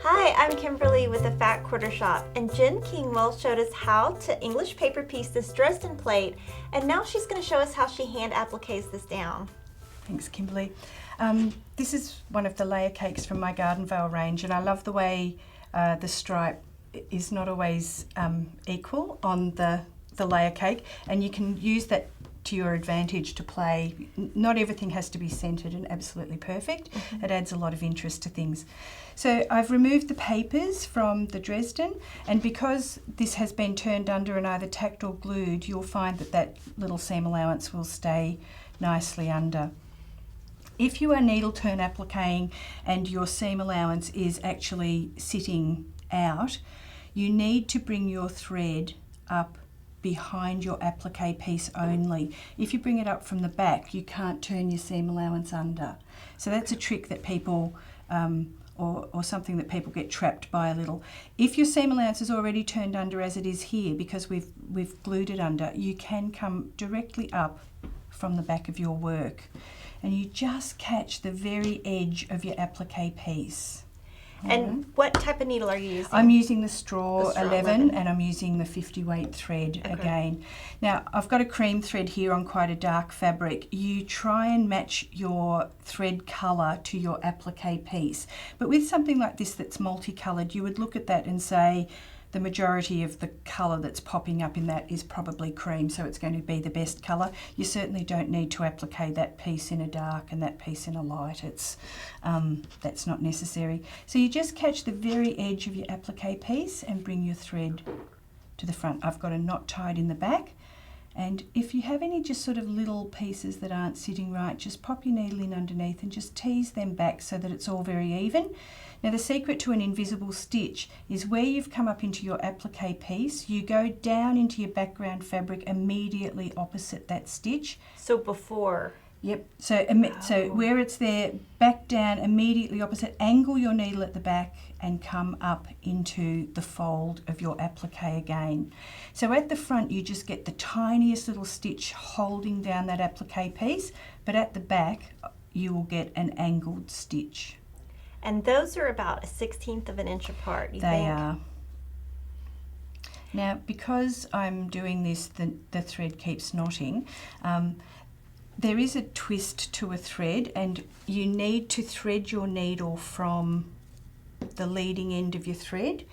Hi, I'm Kimberly with the Fat Quarter Shop, and Jen Kingwell showed us how to English paper piece this Dresden plate, and now she's going to show us how she hand appliques this down. Thanks, Kimberly. This is one of the layer cakes from my Gardenvale range, and I love the way the stripe is not always equal on the layer cake, and you can use that to your advantage to play. Not everything has to be centered and absolutely perfect. It adds a lot of interest to things. So I've removed the papers from the Dresden, and because this has been turned under and either tacked or glued, you'll find that that little seam allowance will stay nicely under. If you are needle turn appliquing and your seam allowance is actually sitting out, you need to bring your thread up behind your applique piece only. If you bring it up from the back, you can't turn your seam allowance under. So that's a trick that people, or something that people get trapped by a little. If your seam allowance is already turned under as it is here, because we've glued it under, you can come directly up from the back of your work, and you just catch the very edge of your applique piece. And what type of needle are you using? I'm using the straw 11 and I'm using the 50 weight thread again. Now I've got a cream thread here on quite a dark fabric. You try and match your thread colour to your applique piece. But with something like this that's multicoloured, you would look at that and say the majority of the colour that's popping up in that is probably cream, so it's going to be the best colour. You certainly don't need to applique that piece in a dark and that piece in a light. That's not necessary. So you just catch the very edge of your applique piece and bring your thread to the front. I've got a knot tied in the back, and if you have any just sort of little pieces that aren't sitting right, just pop your needle in underneath and just tease them back so that it's all very even. Now the secret to an invisible stitch is where you've come up into your applique piece, you go down into your background fabric immediately opposite that stitch. So before? Yep, so where it's there, back down immediately opposite, angle your needle at the back and come up into the fold of your applique again. So at the front you just get the tiniest little stitch holding down that applique piece, but at the back you will get an angled stitch. And those are about 1/16 of an inch apart, you think? They are. Now, because I'm doing this, the thread keeps knotting. There is a twist to a thread, and you need to thread your needle from the leading end of your thread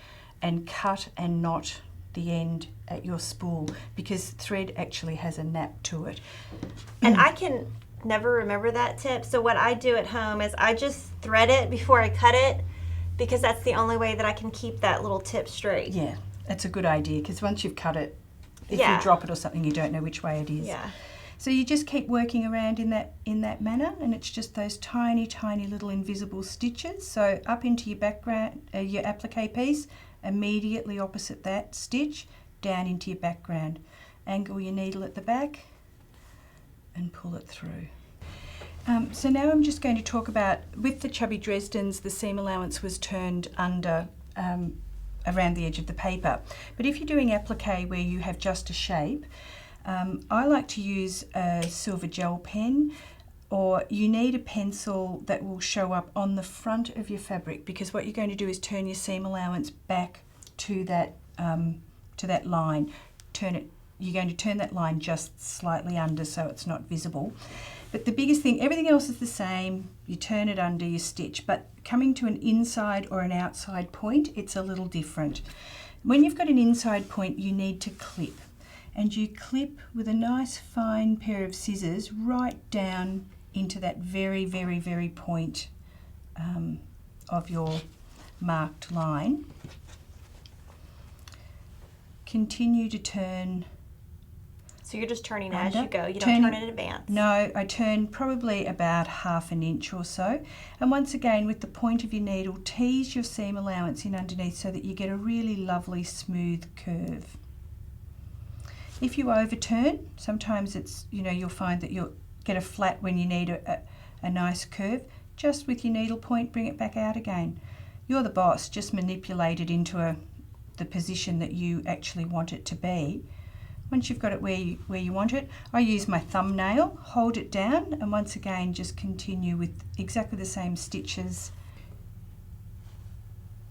and cut and knot the end at your spool, because thread actually has a nap to it. And I can never remember that tip, so what I do at home is I just thread it before I cut it, because that's the only way that I can keep that little tip straight. Yeah, that's a good idea, because once you've cut it, if you drop it or something, you don't know which way it is. Yeah. So you just keep working around in that manner, and it's just those tiny little invisible stitches. So up into your background, your applique piece, immediately opposite that stitch, down into your background. Angle your needle at the back and pull it through. So now I'm just going to talk about, with the chubby Dresdens, the seam allowance was turned under around the edge of the paper. But if you're doing applique where you have just a shape, I like to use a silver gel pen, or you need a pencil that will show up on the front of your fabric, because what you're going to do is turn your seam allowance back to that line. You're going to turn that line just slightly under so it's not visible. But the biggest thing, everything else is the same. You turn it under, you stitch, but coming to an inside or an outside point, it's a little different. When you've got an inside point, you need to clip. And you clip with a nice fine pair of scissors right down into that very point of your marked line. Continue to turn. So you're just turning as you go, you don't turn in advance? No, I turn probably about 1/2 inch or so. And once again, with the point of your needle, tease your seam allowance in underneath so that you get a really lovely smooth curve. If you overturn, sometimes it's, you'll find that you'll get a flat when you need a nice curve. Just with your needle point, bring it back out again. You're the boss, just manipulate it into the position that you actually want it to be. Once you've got it where you want it, I use my thumbnail, hold it down, and once again just continue with exactly the same stitches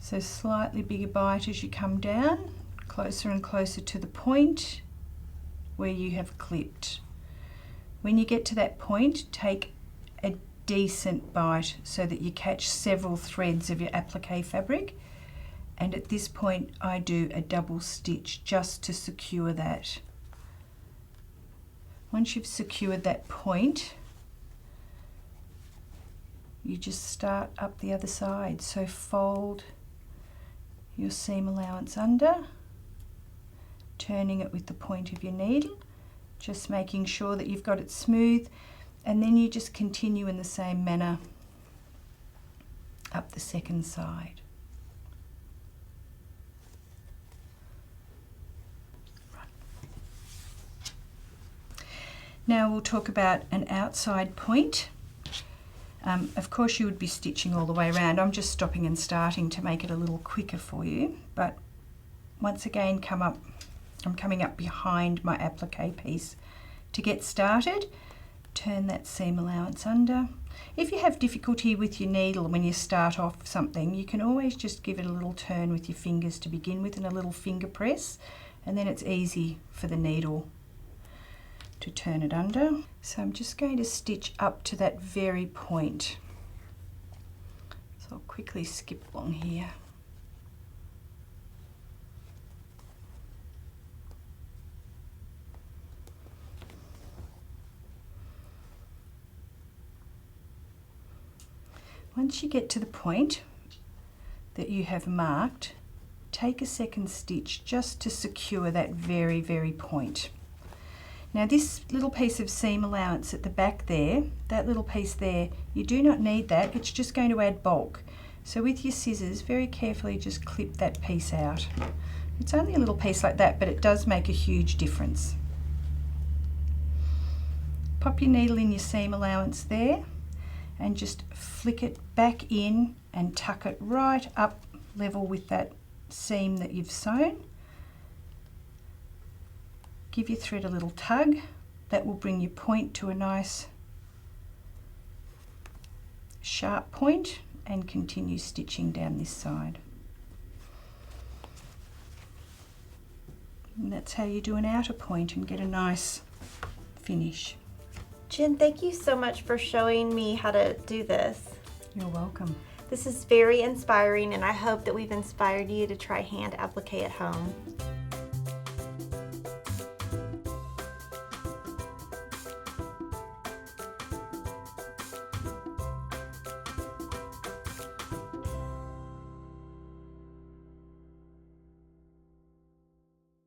So slightly bigger bite as you come down, closer and closer to the point where you have clipped. When you get to that point, take a decent bite so that you catch several threads of your applique fabric, and at this point I do a double stitch just to secure that. Once you've secured that point, you just start up the other side. So fold your seam allowance under, turning it with the point of your needle, just making sure that you've got it smooth, and then you just continue in the same manner up the second side. Now we'll talk about an outside point. Of course you would be stitching all the way around. I'm just stopping and starting to make it a little quicker for you, but once again I'm coming up behind my applique piece. To get started, turn that seam allowance under. If you have difficulty with your needle when you start off something, you can always just give it a little turn with your fingers to begin with and a little finger press, and then it's easy for the needle to turn it under. So I'm just going to stitch up to that very point. So I'll quickly skip along here. Once you get to the point that you have marked, take a second stitch just to secure that very, very point. Now this little piece of seam allowance at the back there, that little piece there, you do not need that, it's just going to add bulk. So with your scissors, very carefully just clip that piece out. It's only a little piece like that, but it does make a huge difference. Pop your needle in your seam allowance there and just flick it back in and tuck it right up level with that seam that you've sewn. Give your thread a little tug. That will bring your point to a nice sharp point, and continue stitching down this side. And that's how you do an outer point and get a nice finish. Jen, thank you so much for showing me how to do this. You're welcome. This is very inspiring, and I hope that we've inspired you to try hand applique at home.